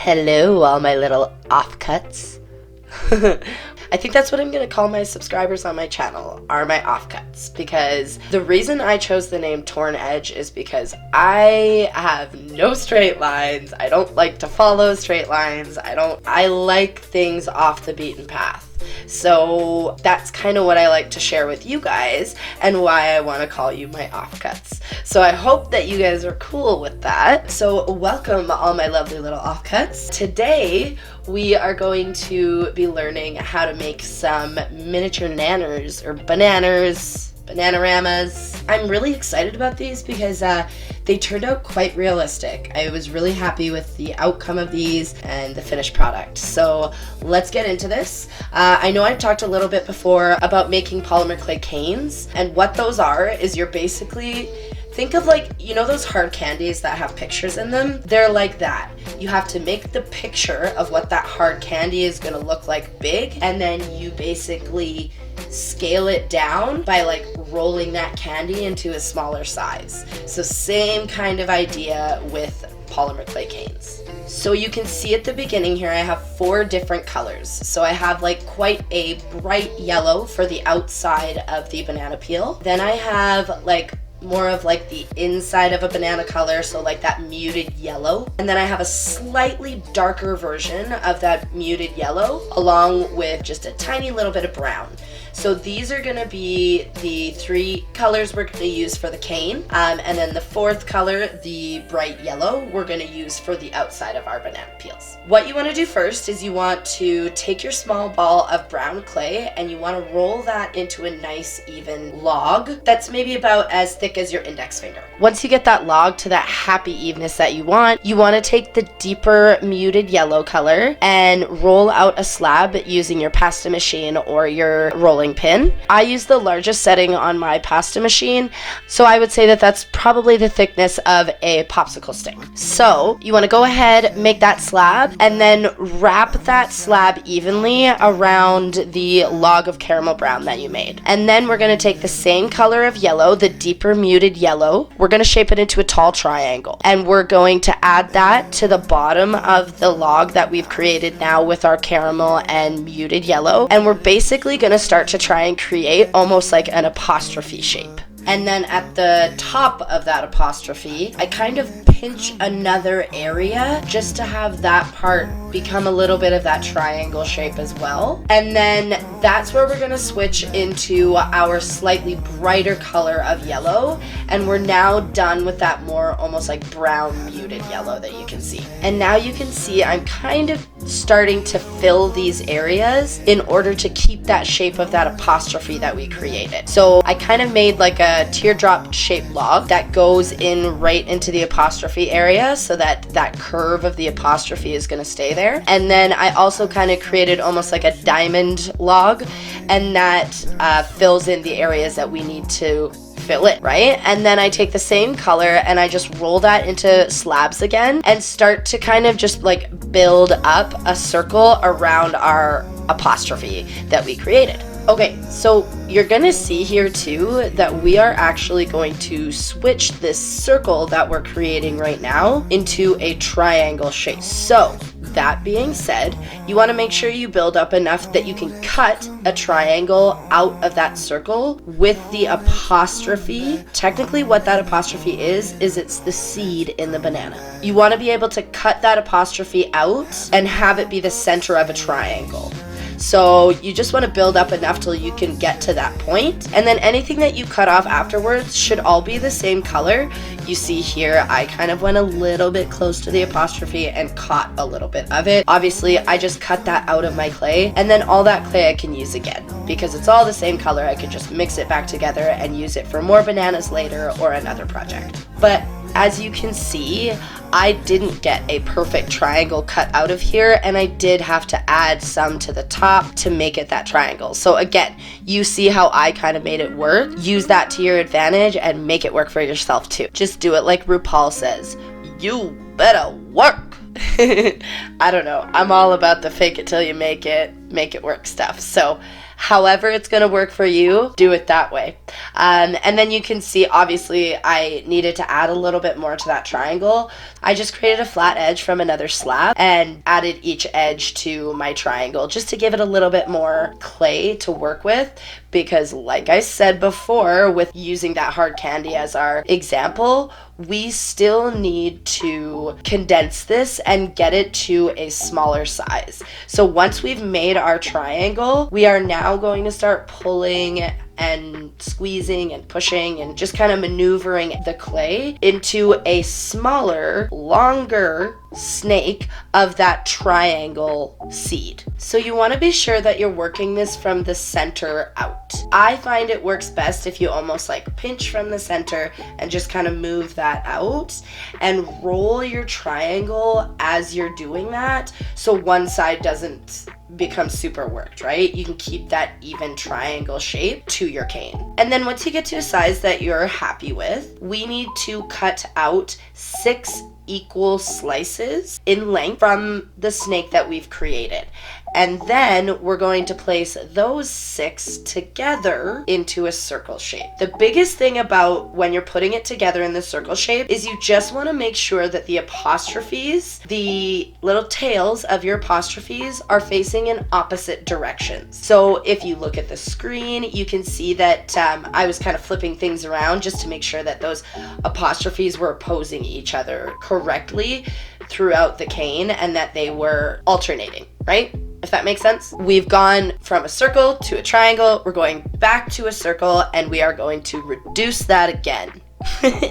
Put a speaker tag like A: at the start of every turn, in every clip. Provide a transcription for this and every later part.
A: Hello, all my little offcuts. I think that's what I'm going to call my subscribers on my channel, are my offcuts, because the reason I chose the name TornEdge is because I have no straight lines. I don't like to follow straight lines. I like things off the beaten path. So that's kind of what I like to share with you guys and why I want to call you my offcuts. So I hope that you guys are cool with that. So welcome all my lovely little offcuts. Today we are going to be learning how to make some miniature nanners or bananaramas. I'm really excited about these because they turned out quite realistic. I was really happy with the outcome of these and the finished product. So let's get into this. I know I've talked a little bit before about making polymer clay canes, and what those are is you're basically, think of like, you know those hard candies that have pictures in them? They're like that. You have to make the picture of what that hard candy is gonna look like big, and then you basically scale it down by like rolling that candy into a smaller size. So same kind of idea with polymer clay canes. So you can see at the beginning here I have 4 different colors. So I have like quite a bright yellow for the outside of the banana peel. Then I have like more of like the inside of a banana color, so like that muted yellow. And then I have a slightly darker version of that muted yellow along with just a tiny little bit of brown. So these are going to be the 3 colors we're going to use for the cane. And then the 4th color, the bright yellow, we're going to use for the outside of our banana peels. What you want to do first is you want to take your small ball of brown clay and you want to roll that into a nice even log that's maybe about as thick as your index finger. Once you get that log to that happy evenness that you want to take the deeper muted yellow color and roll out a slab using your pasta machine or your rolling pin. I use the largest setting on my pasta machine, so I would say that that's probably the thickness of a popsicle stick. So you want to go ahead, make that slab, and then wrap that slab evenly around the log of caramel brown that you made. And then we're going to take the same color of yellow, the deeper muted yellow, we're going to shape it into a tall triangle, and we're going to add that to the bottom of the log that we've created now with our caramel and muted yellow, and we're basically going to start to try and create almost like an apostrophe shape. And then at the top of that apostrophe, I kind of pinch another area just to have that part become a little bit of that triangle shape as well. And then that's where we're gonna switch into our slightly brighter color of yellow. And we're now done with that more almost like brown muted yellow that you can see. And now you can see I'm kind of starting to fill these areas in order to keep that shape of that apostrophe that we created. So I kind of made like a teardrop shaped log that goes in right into the apostrophe area so that that curve of the apostrophe is going to stay there. And then I also kind of created almost like a diamond log, and that fills in the areas that we need to fill it, right? And then I take the same color and I just roll that into slabs again and start to kind of just like build up a circle around our apostrophe that we created. Okay, so you're gonna see here too that we are actually going to switch this circle that we're creating right now into a triangle shape. So that being said, you want to make sure you build up enough that you can cut a triangle out of that circle with the apostrophe. Technically what that apostrophe is it's the seed in the banana. You want to be able to cut that apostrophe out and have it be the center of a triangle. So you just want to build up enough till you can get to that point. And then anything that you cut off afterwards should all be the same color. You see here, I kind of went a little bit close to the apostrophe and caught a little bit of it. Obviously, I just cut that out of my clay, and then all that clay I can use again. Because it's all the same color, I could just mix it back together and use it for more bananas later or another project. But as you can see, I didn't get a perfect triangle cut out of here, and I did have to add some to the top to make it that triangle. So again, you see how I kind of made it work. Use that to your advantage and make it work for yourself too. Just do it like RuPaul says, you better work. I don't know, I'm all about the fake it till you make it work stuff. So However it's going to work for you, do it that way. And then you can see, obviously, I needed to add a little bit more to that triangle. I just created a flat edge from another slab and added each edge to my triangle just to give it a little bit more clay to work with, because like I said before, with using that hard candy as our example, we still need to condense this and get it to a smaller size. So once we've made our triangle, we are now going to start pulling and squeezing and pushing and just kind of maneuvering the clay into a smaller, longer snake of that triangle seed. So you want to be sure that you're working this from the center out. I find it works best if you almost like pinch from the center and just kind of move that out and roll your triangle as you're doing that, so one side doesn't become super worked, right? You can keep that even triangle shape to your cane. And then once you get to a size that you're happy with, we need to cut out 6 equal slices in length from the snake that we've created. And then we're going to place those 6 together into a circle shape. The biggest thing about when you're putting it together in the circle shape is you just want to make sure that the apostrophes, the little tails of your apostrophes, are facing in opposite directions. So if you look at the screen, you can see that I was kind of flipping things around just to make sure that those apostrophes were opposing each other correctly throughout the cane and that they were alternating, right? If that makes sense. We've gone from a circle to a triangle, we're going back to a circle, and we are going to reduce that again.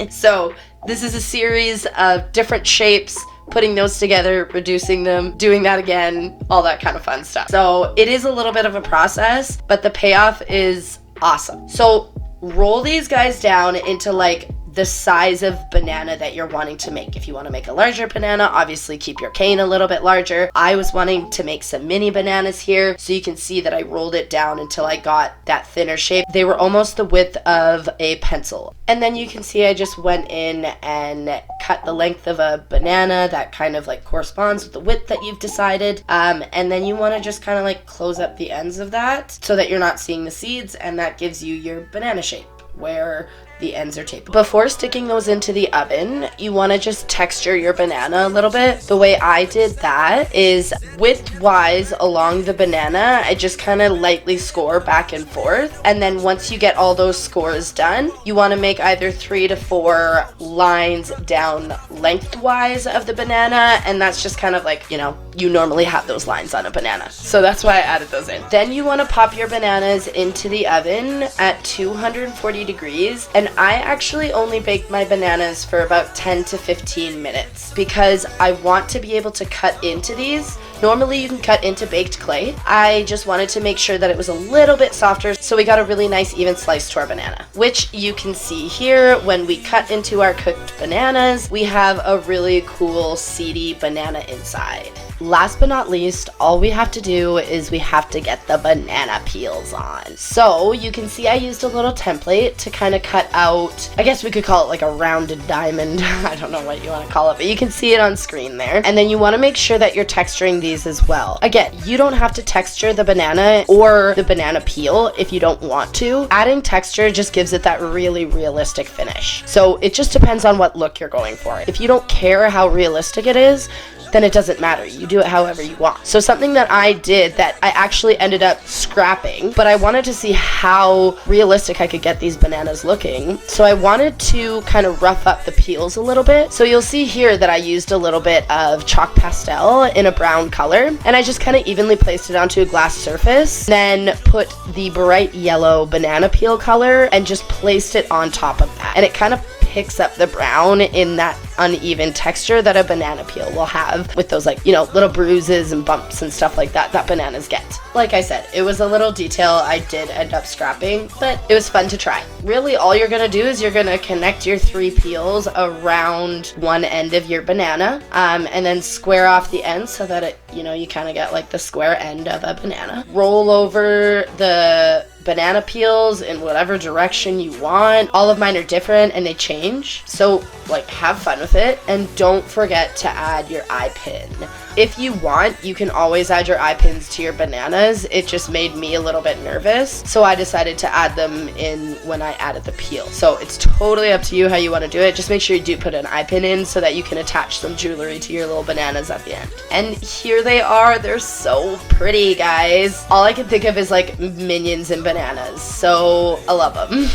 A: So this is a series of different shapes, putting those together, reducing them, doing that again, all that kind of fun stuff. So it is a little bit of a process, but the payoff is awesome. So roll these guys down into like the size of banana that you're wanting to make. If you want to make a larger banana, obviously keep your cane a little bit larger. I was wanting to make some mini bananas here, so you can see that I rolled it down until I got that thinner shape. They were almost the width of a pencil. And then you can see I just went in and cut the length of a banana that kind of like corresponds with the width that you've decided. And then you want to just kind of like close up the ends of that so that you're not seeing the seeds, and that gives you your banana shape where the ends are taped. Before sticking those into the oven, you want to just texture your banana a little bit. The way I did that is width-wise along the banana, I just kind of lightly score back and forth. And then once you get all those scores done, you want to make either 3 to 4 lines down lengthwise of the banana. And that's just kind of like, you know, you normally have those lines on a banana. So that's why I added those in. Then you want to pop your bananas into the oven at 240 degrees. And I actually only baked my bananas for about 10 to 15 minutes because I want to be able to cut into these. Normally you can cut into baked clay. I just wanted to make sure that it was a little bit softer, so we got a really nice even slice to our banana, which you can see here. When we cut into our cooked bananas, we have a really cool seedy banana inside. Last but not least, all we have to do is we have to get the banana peels on. So you can see I used a little template to kind of cut out, I guess we could call it like a rounded diamond. I don't know what you want to call it, but you can see it on screen there. And then you want to make sure that you're texturing these as well. Again, you don't have to texture the banana or the banana peel if you don't want to. Adding texture just gives it that really realistic finish. So it just depends on what look you're going for. If you don't care how realistic it is, then it doesn't matter. You do it however you want. So something that I did that I actually ended up scrapping, but I wanted to see how realistic I could get these bananas looking. So I wanted to kind of rough up the peels a little bit. So you'll see here that I used a little bit of chalk pastel in a brown color, and I just kind of evenly placed it onto a glass surface, then put the bright yellow banana peel color and just placed it on top of that. And it kind of picks up the brown in that uneven texture that a banana peel will have with those, like, you know, little bruises and bumps and stuff like that that bananas get. Like I said, it was a little detail I did end up scrapping, but it was fun to try. Really, all you're gonna do is you're gonna connect your 3 peels around one end of your banana, and then square off the ends so that it, you know, you kind of get like the square end of a banana. Roll over the banana peels in whatever direction you want. All of mine are different and they change. So like have fun with it, and don't forget to add your eye pin. If you want, you can always add your eye pins to your bananas. It just made me a little bit nervous, so I decided to add them in when I added the peel. So it's totally up to you how you want to do it. Just make sure you do put an eye pin in so that you can attach some jewelry to your little bananas at the end. And here they are. They're so pretty, guys. All I can think of is like minions and bananas, so I love them.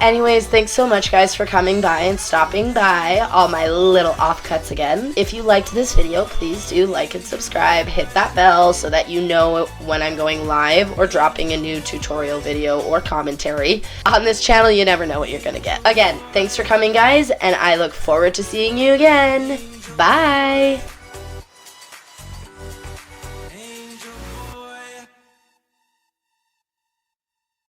A: Anyways, thanks so much, guys, for coming by and stopping by all my little offcuts again. If you liked this video, please do like and subscribe. Hit that bell so that you know when I'm going live or dropping a new tutorial video or commentary. On this channel, you never know what you're gonna get. Again, thanks for coming, guys, and I look forward to seeing you again. Bye!